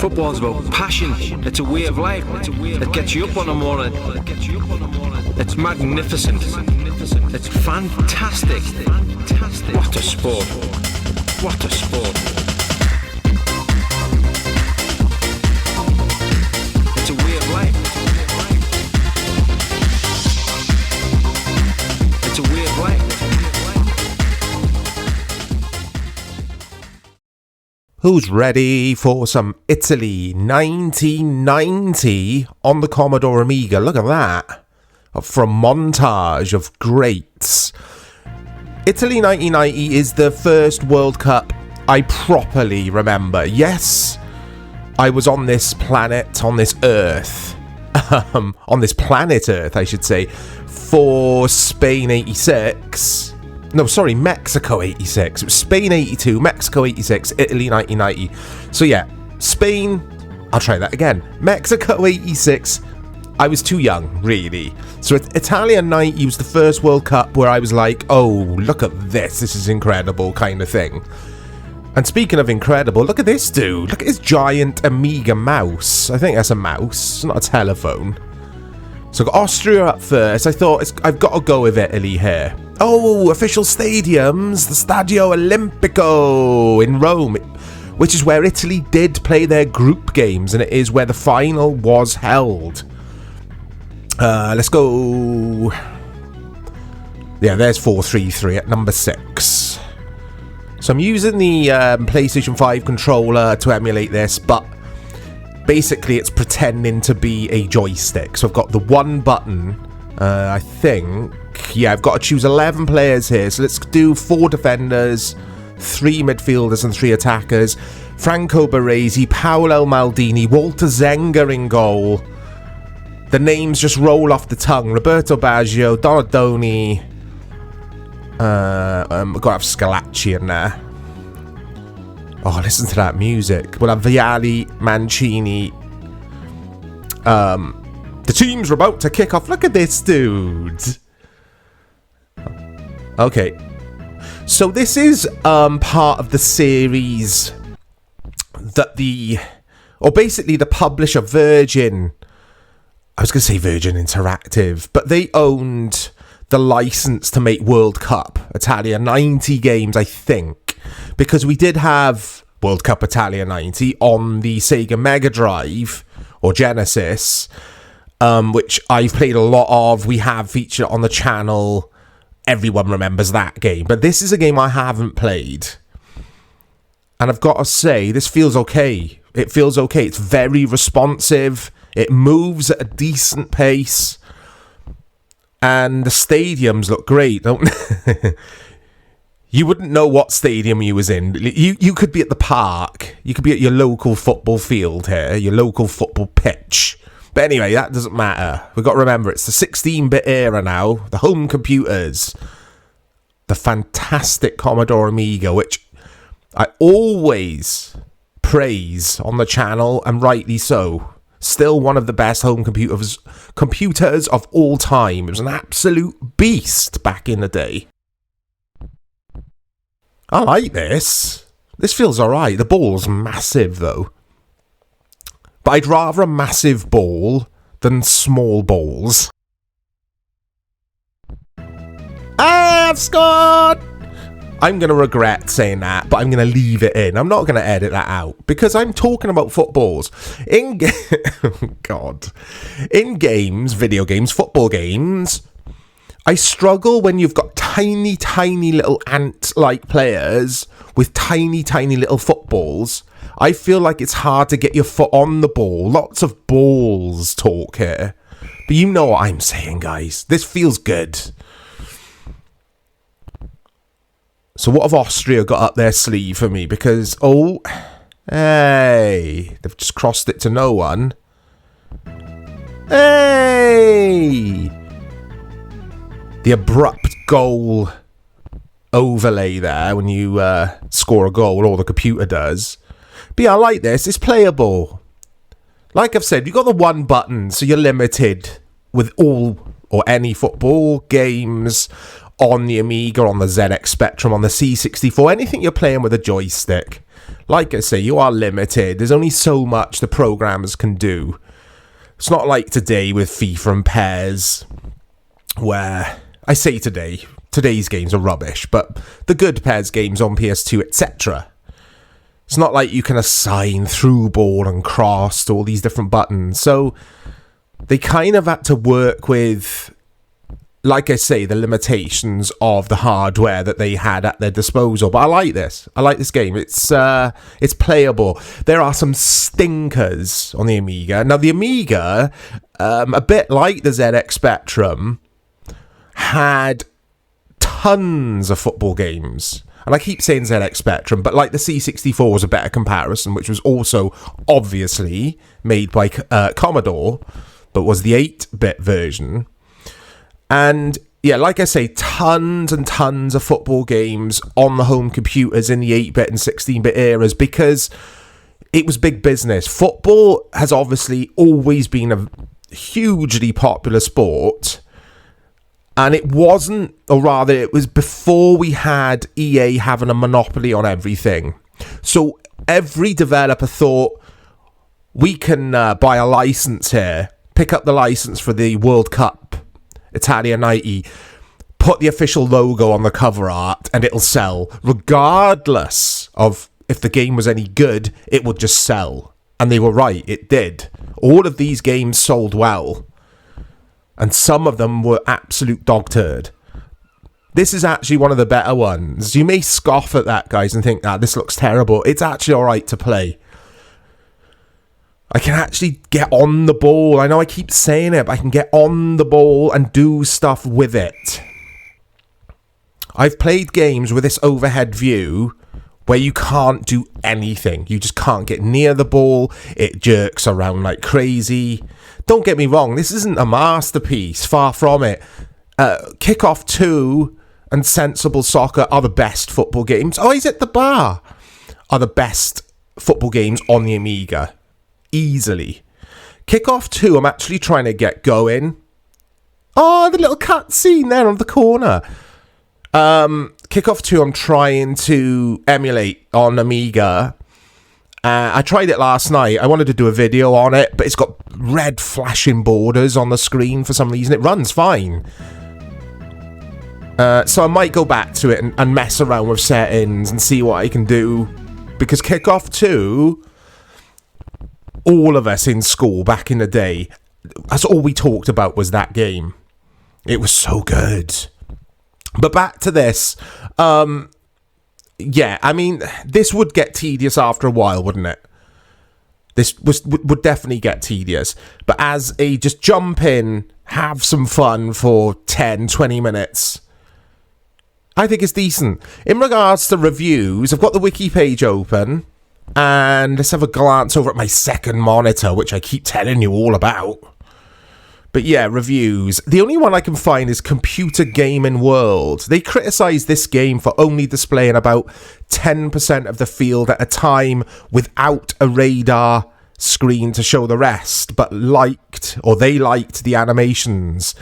Football's about passion. It's a way of life. It gets you up on the morning. It's magnificent. It's fantastic. What a sport. What a sport. It's a way of life. It's a way of life. Who's ready for some Italy 1990 on the Commodore Amiga? Look at that. From montage of greats. Italy 1990 is the first World Cup I properly remember. Yes, I was on this planet, on this Earth. On this planet Earth, I should say, for Spain 86. No, sorry, Mexico 86. It was Spain 82, Mexico 86, Italy 1990. So yeah, Spain, I'll try that again. Mexico 86, I was too young, really. So Italia 90 was the first World Cup where I was like, oh, look at this is incredible kind of thing. And speaking of incredible, look at this dude. Look at his giant Amiga mouse. I think that's a mouse, not a telephone. So got Austria up first. I thought I've got to go with Italy here. Oh, official stadiums, the Stadio Olimpico in Rome, which is where Italy did play their group games, and it is where the final was held. Let's go. Yeah, there's 433 at number 6. So I'm using the PlayStation 5 controller to emulate this, but basically it's pretending to be a joystick. So I've got the one button, I think. Yeah, I've got to choose 11 players here. So let's do 4 defenders, 3 midfielders and 3 attackers. Franco Baresi, Paolo Maldini, Walter Zenga in goal. The names just roll off the tongue. Roberto Baggio, Donadoni. I've got to have Scalacci in there. Oh, listen to that music. We'll have Vialli, Mancini. The teams are about to kick off. Look at this dude. Okay. So this is part of the series that basically the publisher Virgin, I was going to say Virgin Interactive, but they owned the license to make World Cup Italia 90 games, I think, because we did have World Cup Italia 90 on the Sega Mega Drive or Genesis, which I've played a lot of. We have featured on the channel. Everyone remembers that game, but this is a game I haven't played, and I've got to say, this feels okay. It feels okay. It's very responsive. It moves at a decent pace. And the stadiums look great, don't they? You wouldn't know what stadium you was in. You could be at the park. You could be at your local football field here, your local football pitch. But anyway, that doesn't matter. We've got to remember, it's the 16-bit era now. The home computers. The fantastic Commodore Amiga, which I always praise on the channel, and rightly so. Still one of the best home computers of all time. It was an absolute beast back in the day. I like this. This feels alright. The ball's massive, though. But I'd rather a massive ball than small balls. I've scored! I'm going to regret saying that, but I'm going to leave it in. I'm not going to edit that out, because I'm talking about footballs. God. In games, video games, football games, I struggle when you've got tiny, tiny little ant-like players with tiny, tiny little footballs. I feel like it's hard to get your foot on the ball. Lots of balls talk here. But you know what I'm saying, guys. This feels good. So what have Austria got up their sleeve for me? Because, oh, hey, they've just crossed it to no one. Hey! The abrupt goal overlay there when you score a goal, or the computer does. But yeah, I like this. It's playable. Like I've said, you've got the one button, so you're limited with all or any football games on the Amiga, on the ZX Spectrum, on the C64, anything you're playing with a joystick. like I say, you are limited. There's only so much the programmers can do. It's not like today with FIFA and PES, where I say today's games are rubbish, but the good PES games on PS2, etc. It's not like you can assign through ball and cross to all these different buttons. So they kind of had to work with, like I say, the limitations of the hardware that they had at their disposal. But I like this. I like this game. It's playable. There are some stinkers on the Amiga. Now, the Amiga, a bit like the ZX Spectrum, had tons of football games. And I keep saying ZX Spectrum, but like the C64 was a better comparison, which was also obviously made by Commodore, but was the 8-bit version. And yeah, like I say, tons and tons of football games on the home computers in the 8-bit and 16-bit eras, because it was big business. Football has obviously always been a hugely popular sport. And it wasn't, or rather, it was before we had EA having a monopoly on everything. So every developer thought, we can buy a license here, pick up the license for the World Cup, Italia 90, put the official logo on the cover art, and it'll sell. Regardless of if the game was any good, it would just sell. And they were right, it did. All of these games sold well. And some of them were absolute dog turd. This is actually one of the better ones. You may scoff at that, guys, and think, this looks terrible. It's actually alright to play. I can actually get on the ball. I know I keep saying it, but I can get on the ball and do stuff with it. I've played games with this overhead view where you can't do anything. You just can't get near the ball. It jerks around like crazy. Don't get me wrong, this isn't a masterpiece, far from it. Kickoff 2 and Sensible Soccer are the best football games. Oh, he's at the bar. Are the best football games on the Amiga. Easily. Kickoff 2, I'm actually trying to get going. Oh, the little cutscene there on the corner. Kickoff 2, I'm trying to emulate on Amiga. I tried it last night. I wanted to do a video on it, but it's got red flashing borders on the screen for some reason. It runs fine. So I might go back to it and mess around with settings and see what I can do. Because Kickoff 2, all of us in school back in the day, that's all we talked about was that game. It was so good. But back to this. Yeah, I mean, this would get tedious after a while, wouldn't it? This would definitely get tedious. But as a just jump in, have some fun for 10, 20 minutes, I think it's decent. In regards to reviews, I've got the wiki page open, and let's have a glance over at my second monitor, which I keep telling you all about. But yeah, reviews. The only one I can find is Computer Gaming World. They criticised this game for only displaying about 10% of the field at a time without a radar screen to show the rest, but they liked the animations.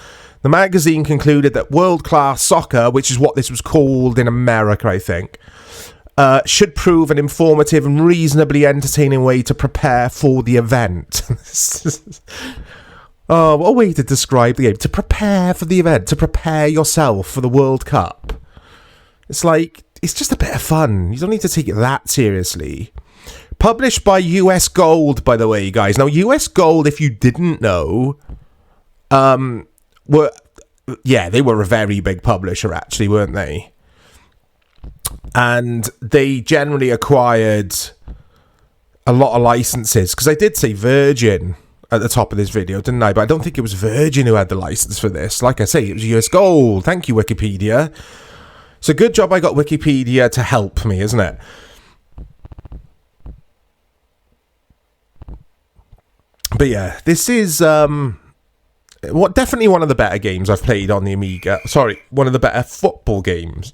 The magazine concluded that World Class Soccer, which is what this was called in America, I think, should prove an informative and reasonably entertaining way to prepare for the event. Oh, what a way to describe the game. To prepare for the event. To prepare yourself for the World Cup. It's like, it's just a bit of fun. You don't need to take it that seriously. Published by US Gold, by the way, guys. Now, US Gold, if you didn't know, they were a very big publisher, actually, weren't they? And they generally acquired a lot of licenses. Because I did say Virgin at the top of this video, didn't I? But I don't think it was Virgin who had the license for this. Like I say, it was US Gold. Thank you, Wikipedia. It's a good job I got Wikipedia to help me, isn't it? But yeah, this is definitely one of the better games I've played on the Amiga. Sorry, one of the better football games.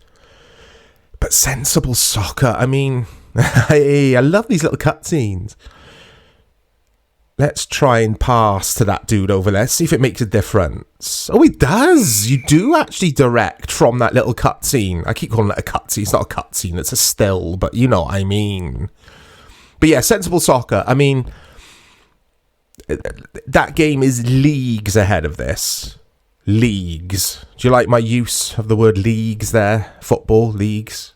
But Sensible Soccer, I mean, I love these little cutscenes. Let's try and pass to that dude over there. See if it makes a difference. Oh, it does. You do actually direct from that little cutscene. I keep calling it a cutscene. It's not a cutscene. It's a still, but you know what I mean. But yeah, Sensible Soccer, I mean, that game is leagues ahead of this. Leagues. Do you like my use of the word leagues there? Football, leagues?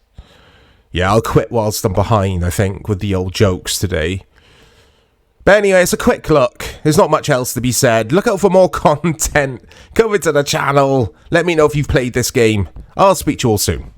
Yeah, I'll quit whilst I'm behind, I think, with the old jokes today. But anyway, it's a quick look. There's not much else to be said. Look out for more content. Come into the channel. Let me know if you've played this game. I'll speak to you all soon.